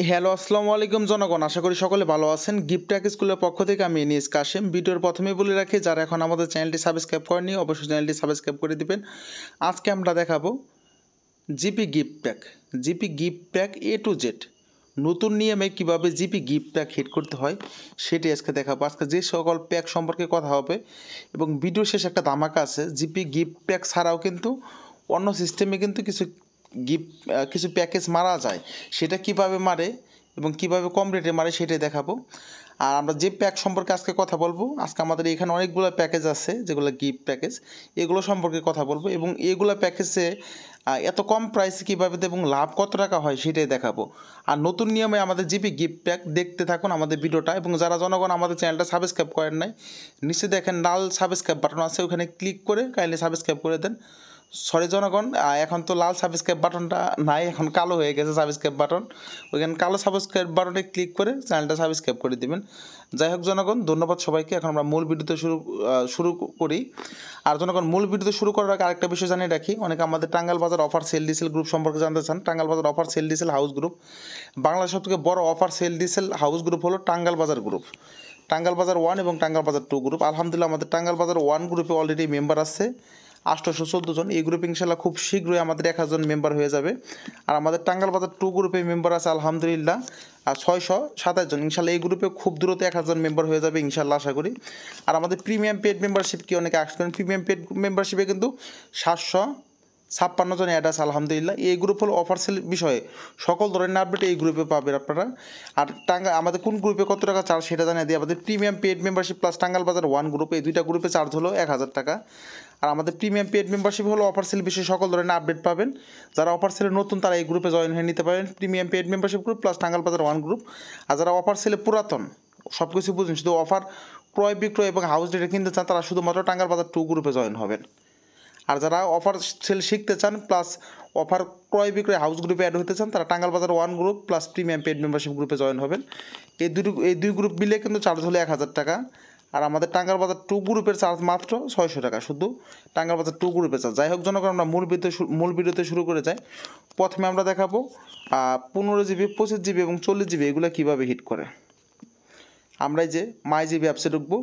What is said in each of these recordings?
Hello, আসসালামু আলাইকুম জনগণ। আশা করি সকলে ভালো আছেন। গিফট ট্যাগ স্কুলের পক্ষ থেকে আমি এনিস কাশেম। ভিডিওর প্রথমেই বলে রাখি, যারা এখন আমাদের চ্যানেলটি সাবস্ক্রাইব করেনি অবশ্যই চ্যানেলটি সাবস্ক্রাইব করে দিবেন। আজকে আমরা দেখাবো GP gift pack. GP gift pack A to Z নতুন নিয়মে কীভাবে জিপি গিফট প্যাক হিট করতে হয় সেটি আজকে দেখাবো। আজকে যে সকল প্যাক সম্পর্কে কথা হবে এবং ভিডিও শেষে একটা ধামাকা আছে। জিপি গিফট প্যাক ছাড়াও কিন্তু অন্য সিস্টেমে কিন্তু কিছু প্যাকেজ মারা যায়, সেটা কিভাবে মারে এবং কিভাবে কম রেটে মারে সেটাই দেখাবো। আর আমরা যে প্যাক সম্পর্কে আজকে কথা বলবো, আজকে আমাদের এখানে অনেকগুলো প্যাকেজ আছে যেগুলো গিফট প্যাকেজ, এগুলো সম্পর্কে কথা বলবো এবং এগুলো প্যাকেজে এত কম প্রাইসে কীভাবে এবং লাভ কত টাকা হয় সেটাই দেখাবো। আর নতুন নিয়মে আমাদের জিপি গিফট প্যাক দেখতে থাকুন আমাদের ভিডিওটা। এবং যারা জনগণ আমাদের চ্যানেলটা সাবস্ক্রাইব করেন নাই, নিচে দেখেন লাল সাবস্ক্রাইব বাটন আছে, ওখানে ক্লিক করে কাইন্ডলি সাবস্ক্রাইব করে দেন। সরি জনগণ, এখন তো লাল সাবস্ক্রাইব বাটনটা নাই, এখন কালো হয়ে গেছে সাবস্ক্রাইব বাটন। ওইখানে কালো সাবস্ক্রাইব বাটনে ক্লিক করে চ্যানেলটা সাবস্ক্রাইব করে দিবেন। যাই হোক জনগণ, ধন্যবাদ সবাইকে। এখন আমরা মূল ভিডিওতে শুরু করি। আর জনগণ, মূল ভিডিওতে শুরু করার আগে আরেকটা বিষয় জানিয়ে রাখি, অনেকে আমাদের Tangail Bazar offer sale diesel group সম্পর্কে জানতে চান। টাঙ্গাইল বাজার অফার সেল ডিসেল হাউস গ্রুপ, বাংলাদেশের সবথেকে বড় অফার সেল ডিসেল হাউস গ্রুপ হলো টাঙ্গাইল বাজার গ্রুপ। টাঙ্গাইল বাজার 1 এবং টাঙ্গাইল বাজার 2 গ্রুপ। আলহামদুলিল্লাহ আমাদের টাঙ্গাইল বাজার 1 গ্রুপে অলরেডি মেম্বার আছে 814 জন। এই গ্রুপে ইনশাল্লাহ খুব শীঘ্রই আমাদের 1000 জন মেম্বার হয়ে যাবে। আর আমাদের টাঙ্গাইল বাজার 2 গ্রুপে মেম্বার আছে আলহামদুলিল্লাহ 627 জন। ইনশাল্লাহ এই গ্রুপে খুব দ্রুত 1000 জন মেম্বার হয়ে যাবে ইনশাল্লাহ, আশা করি। আর আমাদের প্রিমিয়াম পেড মেম্বারশিপ কি অনেকে আশা করেন, প্রিমিয়াম পেড মেম্বারশিপে কিন্তু 756 জন অ্যাড আছে আলহামদুলিল্লাহ। এই গ্রুপ হলো অফার সেল বিষয়ে সকল ধরনের আপডেট এই গ্রুপে পাবেন আপনারা। আর আমাদের কোন গ্রুপে কত টাকা চার্জ সেটা জানিয়ে দিই। আমাদের premium paid membership plus Tangail Bazar 1 group, এই দুইটা গ্রুপে চার্জ হলো 1000 টাকা। আর আমাদের প্রিমিয়াম পেড মেম্বারশিপ হলো অফার সেল বিষয়ে সকল ধরনের আপডেট পাবেন। যারা অফার সেলে নতুন তারা এই গ্রুপে জয়েন হয়ে নিতে পারেন, premium paid membership group plus Tangail Bazar 1 group. আর যারা অফার সেলে পুরাতন সব কিছু বুঝুন, শুধু অফার ক্রয় বিক্রয় এবং হাউস রেটে কিনতে চান, তারা শুধুমাত্র টাঙ্গাইল বাজার 2 গ্রুপে জয়েন হবেন। আর যারা অফার সেল শিখতে চান প্লাস অফার ক্রয় বিক্রয় হাউস গ্রুপে অ্যাড হতে চান, তারা Tangail Bazar 1 group plus premium paid membership গ্রুপে জয়েন হবেন। এই দুই গ্রুপ মিলে কিন্তু চার্জ হলো 1000 টাকা। আর আমাদের টাঙ্গাইল বাজার 2 গ্রুপের চার্জ মাত্র 600 টাকা, শুধু টাঙ্গাইল বাজার 2 গ্রুপের চার্জ। যাই হোক জনগণ, আমরা মূল ভিডিওতে শুরু করে যাই। প্রথমে আমরা দেখাবো 15 জিবি, 25 জিবি এবং 40 জিবি এগুলো কীভাবে হিট করে। আমরা এই যে মাই জিবি অ্যাপসে ঢুকবো।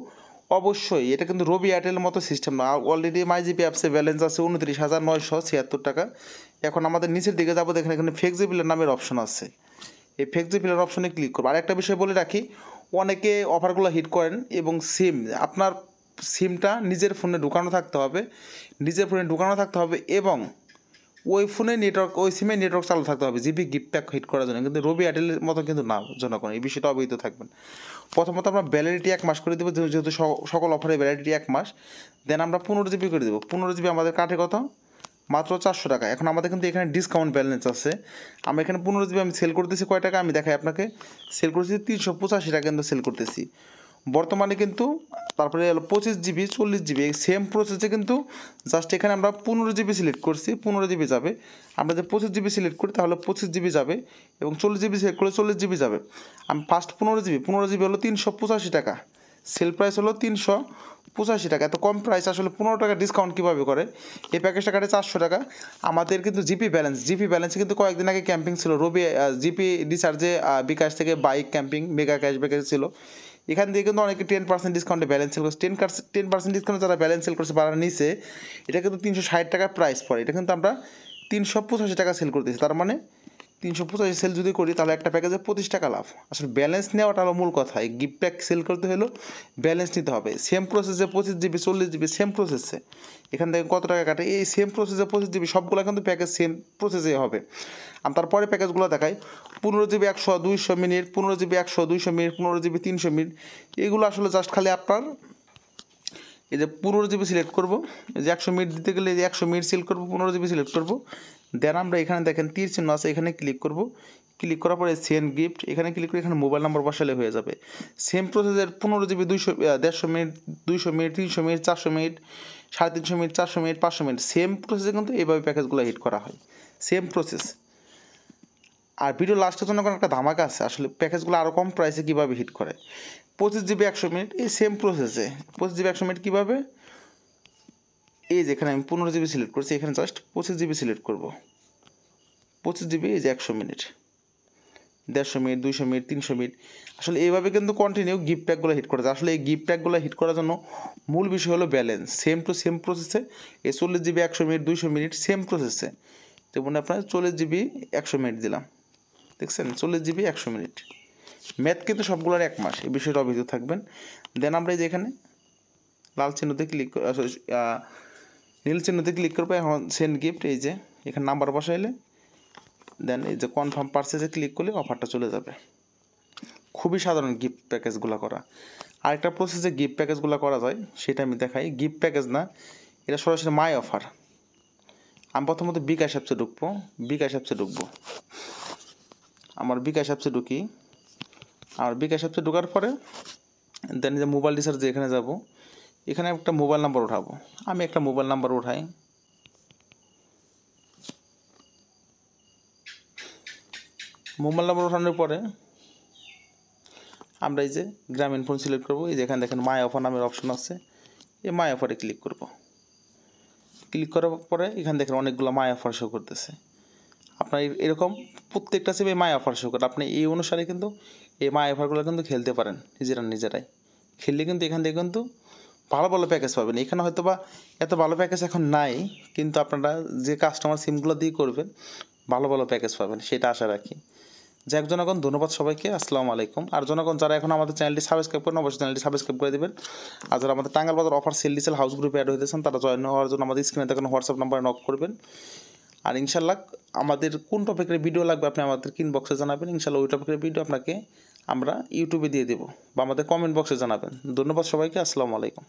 অবশ্যই এটা কিন্তু রবি এয়ারটেলের মতো সিস্টেম না। অলরেডি মাই জিবি অ্যাপসে ব্যালেন্স আছে 29,976 টাকা। এখন আমাদের নিচের দিকে যাবো, দেখেন এখানে ফ্লেক্সিবিলের নামের অপশন আছে। এই ফ্লেক্সিবিলের অপশনে ক্লিক করবো। আরেকটা বিষয় বলে রাখি, অনেকে অফারগুলো হিট করেন এবং আপনার সিমটা নিজের ফোনে ঢুকানো থাকতে হবে এবং ওই ফোনে নেটওয়ার্ক, ওই সিমে নেটওয়ার্ক চালু থাকতে হবে জিপি গিফট প্যাক হিট করার জন্য। কিন্তু রবি এয়ারটেলের মতো কিন্তু না জনগণ, এই বিষয়টা অবহিত থাকবেন। প্রথমত আমরা ভ্যালিডিটি 1 মাস করে দেবো, যেহেতু সকল অফারে ভ্যালিডিটি 1 মাস। দেন আমরা 15 জিবি করে দেবো। 15 জিবি আমাদের কাটে কত? মাত্র 400 টাকা। এখন আমাদের কিন্তু এখানে ডিসকাউন্ট ব্যালেন্স আছে। আমরা এখানে 15 জিবি আমি সেল করতেছি কয় টাকা আমি দেখাই আপনাকে। সেল করতেছি 385 টাকা কিন্তু সেল করতেছি বর্তমানে। কিন্তু তারপরে 25 জিবি, 40 জিবি সেম প্রসেসে কিন্তু জাস্ট এখানে আমরা 15 জিবি সিলেক্ট করছি, 15 জিবি যাবে। আমরা যে 25 জিবি সিলেক্ট করি তাহলে 25 জিবি যাবে এবং 40 জিবি সিলেক্ট করলে 40 জিবি যাবে। আমি ফার্স্ট 15 জিবি হলো 385 টাকা, সেল প্রাইস হলো 385 টাকা। এত কম প্রাইস আসলে 15 টাকা ডিসকাউন্ট কীভাবে করে? এই প্যাকেজটা কাটে 400 টাকা। আমাদের কিন্তু জিপি ব্যালেন্সে কিন্তু কয়েকদিন আগে ক্যাম্পিং ছিল রবি জিপি রিচার্জে, বিকাশ থেকে বাইক ক্যাম্পিং মেগা ক্যাশব্যাক ছিল। এখান থেকে কিন্তু অনেকে 10% ডিসকাউন্টে ব্যালেন্স সেল করছে। 10% ডিসকাউন্টে যারা ব্যালেন্স সেল করছে বাড়ার নিচে, এটা কিন্তু 360 টাকা প্রাইস পড়ে। এটা কিন্তু আমরা 385 টাকা সেল করতেছি। তার মানে 385 সেল যদি করি তাহলে একটা প্যাকেজে 25 টাকা লাভ। আসলে ব্যালেন্স নেওয়াটা হলো মূল কথা। এই গিফট প্যাক সেল করতে হলেও ব্যালেন্স নিতে হবে। সেম প্রসেসে 25 জিবি, 40 জিবি সেম প্রসেসে এখান থেকে কত টাকা কাটে? এই সেম প্রসেসে 25 জিবি সবগুলো কিন্তু প্যাকেজ সেম প্রসেসে হবে। আমি তারপরে প্যাকেজগুলো দেখাই। 15 GB 100 200 minute, 15 GB 100 200 minute, 15 GB 300 minute. এগুলো আসলে জাস্ট খালি আপনার এই যে 15 জিবি সিলেক্ট করবো, এই যে 100 মিনিট দিতে গেলে এই যে 100 মিনিট সিলেক্ট করবো, 15 জিবি সিলেক্ট করবো। দেন আমরা এখানে দেখেন তীর চিহ্ন আছে, এখানে ক্লিক করবো। ক্লিক করার পরে সেন্ড গিফট এখানে ক্লিক করে এখানে মোবাইল নাম্বার বসালে হয়ে যাবে। সেম প্রসেসের 15 GB 150 minute, 200 minute, 300 minute, 400 minute, 350 minute, 400 minute, 500 minute same প্রসেসে কিন্তু এইভাবে প্যাকেজগুলো হিট করা হয়। Same process. আর ভিডিও লাস্টের জন্য কোনো একটা ধামাকা আছে, আসলে প্যাকেজগুলো আরও কম প্রাইসে কীভাবে হিট করে। 25 জিবি 100 মিনিট এই সেম প্রসেসে 25 জিবি 100 মিনিট কীভাবে, এই যে এখানে আমি 15 জিবি সিলেক্ট করছি, এখানে জাস্ট 25 জিবি সিলেক্ট করবো। 25 জিবি এই যে 100 মিনিট, 150 মিনিট, 200 মিনিট, 300 মিনিট। আসলে এইভাবে কিন্তু কন্টিনিউ গিফট প্যাকগুলো হিট করা যায়। আসলে এই গিফট প্যাকগুলো হিট করার জন্য মূল বিষয় হলো ব্যালেন্স। সেম টু সেম প্রসেসে এই 40 জিবি 100 মিনিট, 200 মিনিট সেম প্রসেসে। যেমন আপনার 40 জিবি 100 মিনিট দিলাম, দেখছেন 40 জিবি 100 মিনিট। ম্যাথ কিন্তু সবগুলোর 1 মাস, এই বিষয়টা অভিযোগ থাকবেন। দেন আমরা এই যে এখানে লাল চিহ্নতে ক্লিক, নীল চিহ্নতে ক্লিক করবো। এখন সেন্ড গিফট, এই যে এখানে নাম্বার বসাইলে দেন এই যে কনফার্ম পারচেজে ক্লিক করলে অফারটা চলে যাবে। খুবই সাধারণ গিফট প্যাকেজগুলো করা। আরেকটা প্রসেসে গিফট প্যাকেজগুলো করা যায়, সেটা আমি দেখাই। গিফট প্যাকেজ না, এটা সরাসরি মাই অফার। আমি প্রথমত বিকাশ অ্যাপসে ঢুকবো, বিকাশ অ্যাপসে ঢুকবো। আমার বিকাশ অ্যাপসে ঢুকি। আর বিকাশ অ্যাপসে ঢোকার পরে দেন যে মোবাইল রিচার্জে এখানে যাব, এখানে একটা মোবাইল নাম্বার উঠাবো। আমি একটা মোবাইল নাম্বার উঠাই। মোবাইল নাম্বার ওঠানোর পরে আমরা এই যে গ্রামীণ ফোন সিলেক্ট করবো। এই যে এখানে দেখেন মাই অফার নামের অপশন আছে, এই মাই অফারে ক্লিক করব। ক্লিক করার পরে এখানে দেখেন অনেকগুলো মাই অফার শো করতেছে। আপনার এরকম প্রত্যেকটা সিমে মাই অফার শো করে। আপনি এই অনুসারে কিন্তু এই মাই অফারগুলো কিন্তু খেলতে পারেন নিজেরাই। খেললে কিন্তু এখান থেকে কিন্তু ভালো ভালো প্যাকেজ পাবেন। এখানে হয়তো বা এত ভালো প্যাকেজ এখন নাই, কিন্তু আপনারা যে কাস্টমার সিমগুলো দিয়ে করবেন ভালো ভালো প্যাকেজ পাবেন, সেটা আশা রাখি। যাক জনগণ, ধন্যবাদ সবাইকে, আসসালামু আলাইকুম। আর জনগণ যারা এখন আমাদের চ্যানেলটি সাবস্ক্রাইব করেন, অবশ্যই চ্যানেলটি সাবস্ক্রাইব করে দেবেন। আর যারা আমাদের টাঙ্গাইল বাজার অফার সেল ডিসেল হাউস গ্রুপে অ্যাড হইতেছেন, তারা জয়েন হওয়ার জন্য আমাদের স্ক্রিনে দেখেন হোয়াটসঅ্যাপ নাম্বারে নক করবেন। আর ইনশাল্লাহ আমাদের কোন টপিকের ভিডিও লাগবে আপনি আমাদের ইনবক্সে জানাবেন। ইনশাল্লাহ ওই টপিকের ভিডিও আপনাকে আমরা ইউটিউবে দিয়ে দেবো, বা আমাদের কমেন্ট বক্সে জানাবেন। ধন্যবাদ সবাইকে, আসসালামু আলাইকুম।